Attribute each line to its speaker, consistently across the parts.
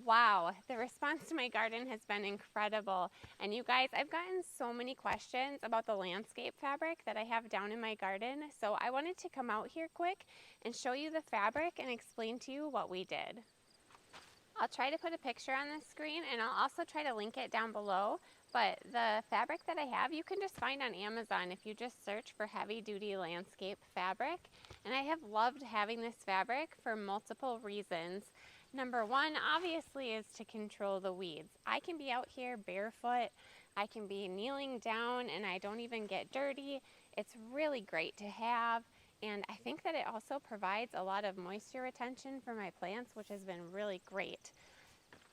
Speaker 1: Wow, the response to my garden has been incredible. And you guys, I've gotten so many questions about the landscape fabric that I have down in my garden. So I wanted to come out here quick and show you the fabric and explain to you what we did. I'll try to put a picture on the screen and I'll also try to link it down below. But the fabric that I have, you can just find on Amazon if you just search for heavy duty landscape fabric. And I have loved having this fabric for multiple reasons. Number one, obviously, is to control the weeds. I can be out here barefoot, I can be kneeling down and I don't even get dirty. It's really great to have. And I think that it also provides a lot of moisture retention for my plants, which has been really great.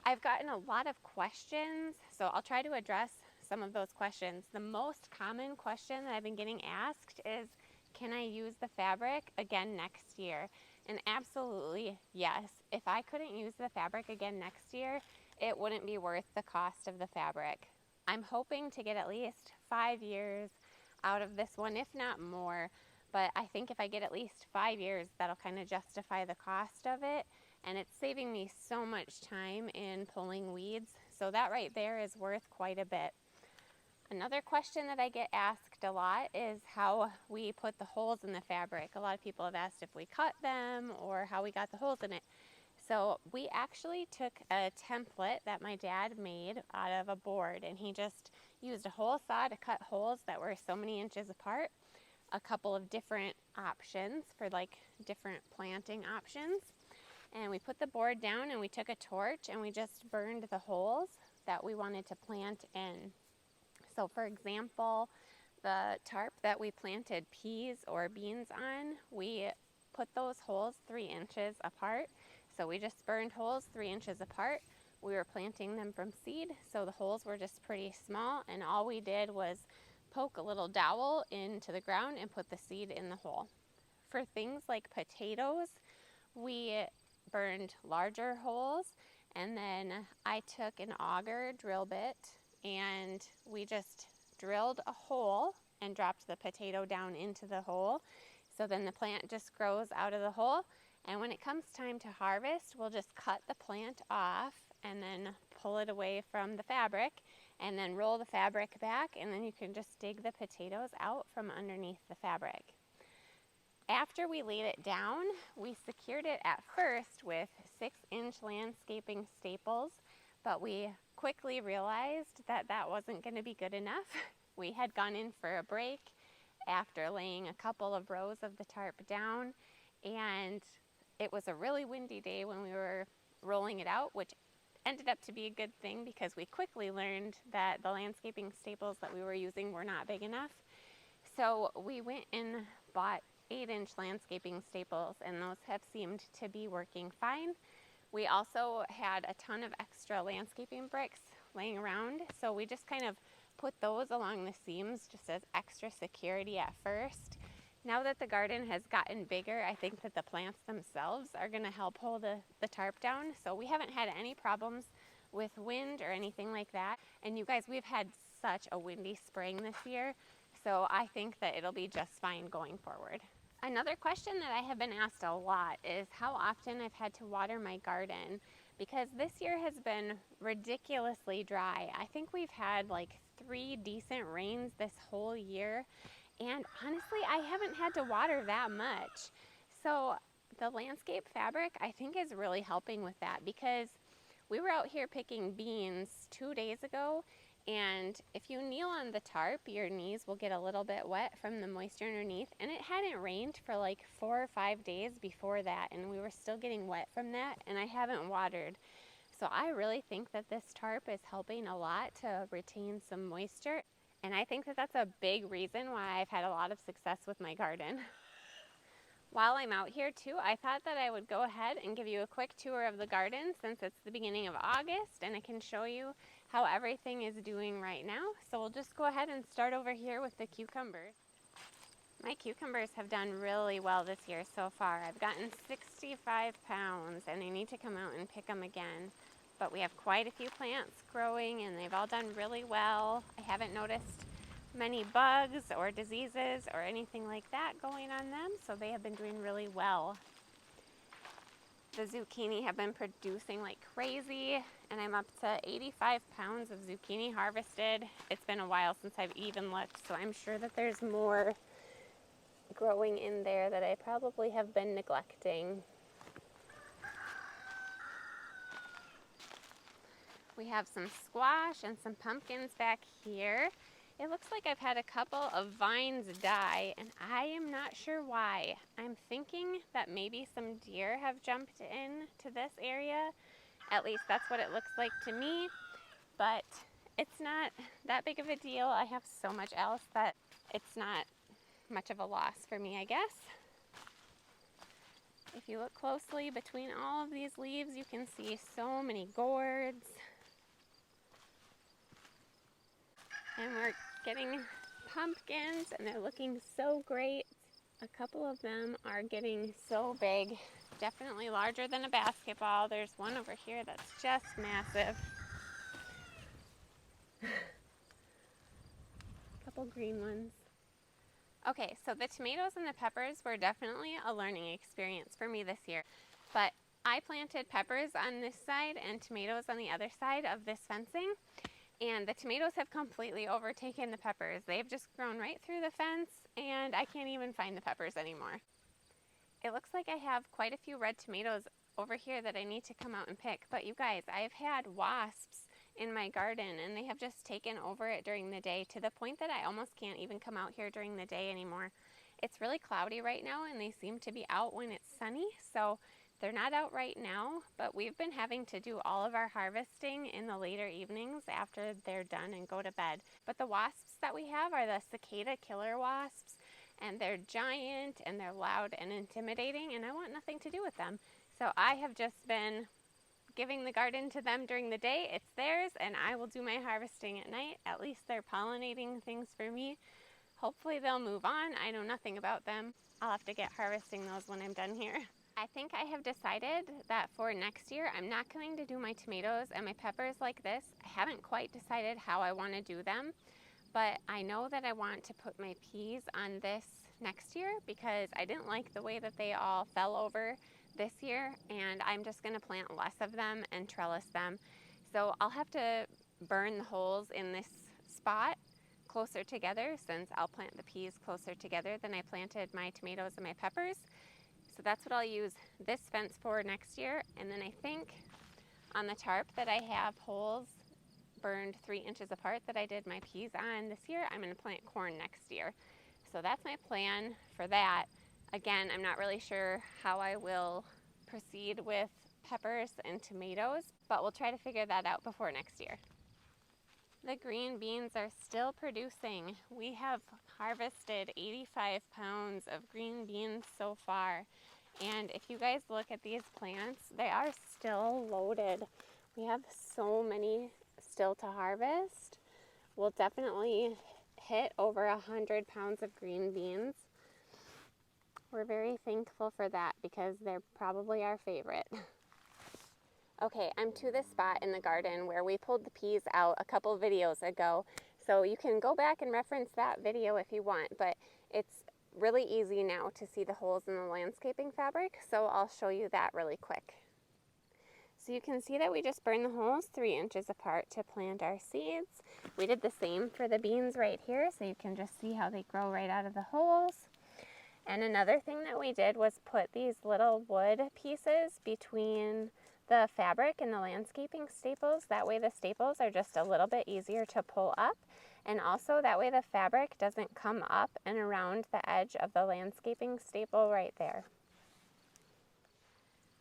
Speaker 1: I've gotten a lot of questions, so I'll try to address some of those questions. The most common question that I've been getting asked is, can I use the fabric again next year? And absolutely yes. If I couldn't use the fabric again next year, it wouldn't be worth the cost of the fabric. I'm hoping to get at least 5 years out of this one, if not more. But I think if I get at least 5 years, that'll kind of justify the cost of it. And it's saving me so much time in pulling weeds. So that right there is worth quite a bit. Another question that I get asked a lot is how we put the holes in the fabric. A lot of people have asked if we cut them or how we got the holes in it. So we actually took a template that my dad made out of a board, and he just used a hole saw to cut holes that were so many inches apart. A couple of different options for like different planting options. And we put the board down and we took a torch and we just burned the holes that we wanted to plant in. So for example, the tarp that we planted peas or beans on, we put those holes 3 inches apart. So we just burned holes 3 inches apart. We were planting them from seed, so the holes were just pretty small, and all we did was poke a little dowel into the ground and put the seed in the hole. For things like potatoes, we burned larger holes, and then I took an auger drill bit and we just drilled a hole and dropped the potato down into the hole. So then the plant just grows out of the hole, and when it comes time to harvest, we'll just cut the plant off and then pull it away from the fabric and then roll the fabric back, and then you can just dig the potatoes out from underneath the fabric. After we laid it down, we secured it at first with 6-inch landscaping staples, but we quickly realized that that wasn't going to be good enough. We had gone in for a break after laying a couple of rows of the tarp down, and it was a really windy day when we were rolling it out, which ended up to be a good thing because we quickly learned that the landscaping staples that we were using were not big enough. So we went and bought 8-inch landscaping staples, and those have seemed to be working fine. We also had a ton of extra landscaping bricks laying around, so we just kind of put those along the seams just as extra security at first. Now that the garden has gotten bigger, I think that the plants themselves are going to help hold the tarp down. So we haven't had any problems with wind or anything like that. And you guys, we've had such a windy spring this year, so I think that it'll be just fine going forward. Another question that I have been asked a lot is how often I've had to water my garden, because this year has been ridiculously dry. I think we've had like 3 decent rains this whole year, and honestly, I haven't had to water that much. So the landscape fabric, I think, is really helping with that, because we were out here picking beans 2 days ago, and if you kneel on the tarp, your knees will get a little bit wet from the moisture underneath. And it hadn't rained for like 4 or 5 days before that, and we were still getting wet from that, and I haven't watered. So I really think that this tarp is helping a lot to retain some moisture. And I think that that's a big reason why I've had a lot of success with my garden. While I'm out here too, I thought that I would go ahead and give you a quick tour of the garden since it's the beginning of August, and I can show you how everything is doing right now. So we'll just go ahead and start over here with the cucumbers. My cucumbers have done really well this year so far. I've gotten 65 pounds, and I need to come out and pick them again. But we have quite a few plants growing, and they've all done really well. I haven't noticed many bugs or diseases or anything like that going on them, so they have been doing really well. The zucchini have been producing like crazy, and I'm up to 85 pounds of zucchini harvested. It's been a while since I've even looked, so I'm sure that there's more growing in there that I probably have been neglecting. We have some squash and some pumpkins back here. It looks like I've had a couple of vines die, and I am not sure why. I'm thinking that maybe some deer have jumped in to this area. At least that's what it looks like to me, but it's not that big of a deal. I have so much else that it's not much of a loss for me, I guess. If you look closely between all of these leaves, you can see so many gourds. And we're getting pumpkins, and they're looking so great. A couple of them are getting so big, definitely larger than a basketball. There's one over here that's just massive. A couple green ones. Okay, so the tomatoes and the peppers were definitely a learning experience for me this year. But I planted peppers on this side and tomatoes on the other side of this fencing. And the tomatoes have completely overtaken the peppers. They've just grown right through the fence, and I can't even find the peppers anymore. It looks like I have quite a few red tomatoes over here that I need to come out and pick. But you guys, I've had wasps in my garden, and they have just taken over it during the day to the point that I almost can't even come out here during the day anymore. It's really cloudy right now, and they seem to be out when it's sunny, so they're not out right now, but we've been having to do all of our harvesting in the later evenings after they're done and go to bed. But the wasps that we have are the cicada killer wasps, and they're giant and they're loud and intimidating, and I want nothing to do with them. So I have just been giving the garden to them during the day. It's theirs, and I will do my harvesting at night. At least they're pollinating things for me. Hopefully they'll move on. I know nothing about them. I'll have to get harvesting those when I'm done here. I think I have decided that for next year, I'm not going to do my tomatoes and my peppers like this. I haven't quite decided how I want to do them, but I know that I want to put my peas on this next year because I didn't like the way that they all fell over this year, and I'm just going to plant less of them and trellis them. So I'll have to burn the holes in this spot closer together, since I'll plant the peas closer together than I planted my tomatoes and my peppers. So that's what I'll use this fence for next year. And then I think on the tarp that I have holes burned 3 inches apart that I did my peas on this year, I'm going to plant corn next year. So that's my plan for that. Again, I'm not really sure how I will proceed with peppers and tomatoes, but we'll try to figure that out before next year. The green beans are still producing. We have harvested 85 pounds of green beans so far. And if you guys look at these plants, they are still loaded. We have so many still to harvest. We'll definitely hit over 100 pounds of green beans. We're very thankful for that because they're probably our favorite. Okay, I'm to this spot in the garden where we pulled the peas out a couple videos ago. So you can go back and reference that video if you want, but it's really easy now to see the holes in the landscaping fabric, so I'll show you that really quick. So you can see that we just burned the holes 3 inches apart to plant our seeds. We did the same for the beans right here, so you can just see how they grow right out of the holes. And another thing that we did was put these little wood pieces between the fabric and the landscaping staples. That way the staples are just a little bit easier to pull up, and also that way the fabric doesn't come up and around the edge of the landscaping staple right there.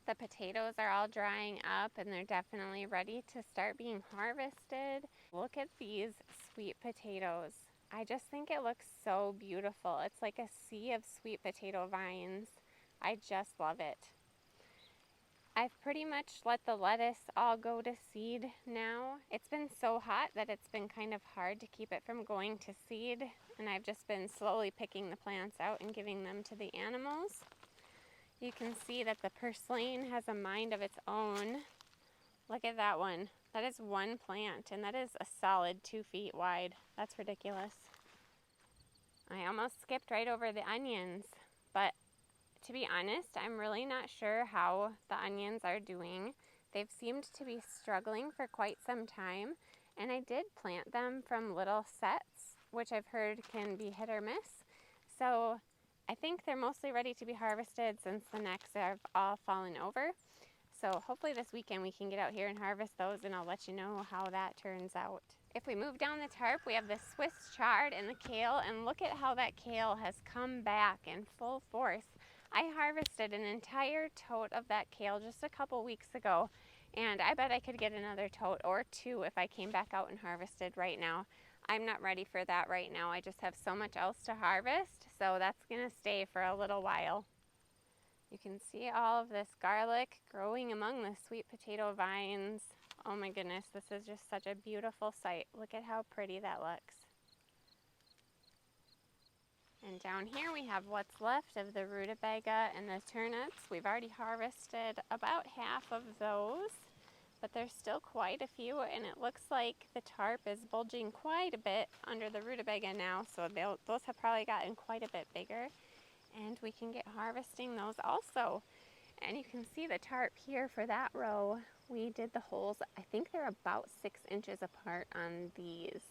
Speaker 1: The potatoes are all drying up, and they're definitely ready to start being harvested. Look at these sweet potatoes. I just think it looks so beautiful. It's like a sea of sweet potato vines. I just love it. I've pretty much let the lettuce all go to seed now. It's been so hot that it's been kind of hard to keep it from going to seed, and I've just been slowly picking the plants out and giving them to the animals. You can see that the purslane has a mind of its own. Look at that one. That is one plant, and that is a solid 2 feet wide. That's ridiculous. I almost skipped right over the onions, but To be honest, I'm really not sure how the onions are doing. They've seemed to be struggling for quite some time, and I did plant them from little sets, which I've heard can be hit or miss. So I think they're mostly ready to be harvested since the necks have all fallen over. So hopefully this weekend we can get out here and harvest those, and I'll let you know how that turns out. If we move down the tarp, we have the Swiss chard and the kale, and look at how that kale has come back in full force. I harvested an entire tote of that kale just a couple weeks ago, and I bet I could get another tote or two if I came back out and harvested right now. I'm not ready for that right now. I just have so much else to harvest, so that's gonna stay for a little while. You can see all of this garlic growing among the sweet potato vines. Oh my goodness, this is just such a beautiful sight. Look at how pretty that looks. And down here we have what's left of the rutabaga and the turnips. We've already harvested about half of those, but there's still quite a few, and it looks like the tarp is bulging quite a bit under the rutabaga now, so those have probably gotten quite a bit bigger, and we can get harvesting those also. And you can see the tarp here for that row. We did the holes, I think they're about 6 inches apart on these.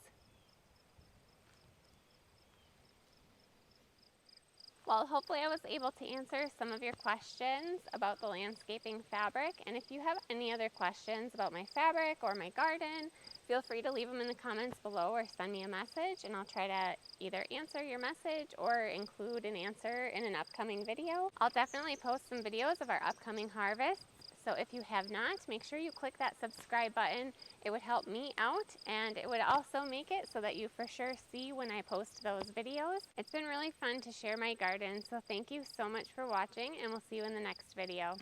Speaker 1: Well, hopefully I was able to answer some of your questions about the landscaping fabric. And if you have any other questions about my fabric or my garden, feel free to leave them in the comments below or send me a message, and I'll try to either answer your message or include an answer in an upcoming video. I'll definitely post some videos of our upcoming harvests. So if you have not, make sure you click that subscribe button. It would help me out, and it would also make it so that you for sure see when I post those videos. It's been really fun to share my garden, so thank you so much for watching, and we'll see you in the next video.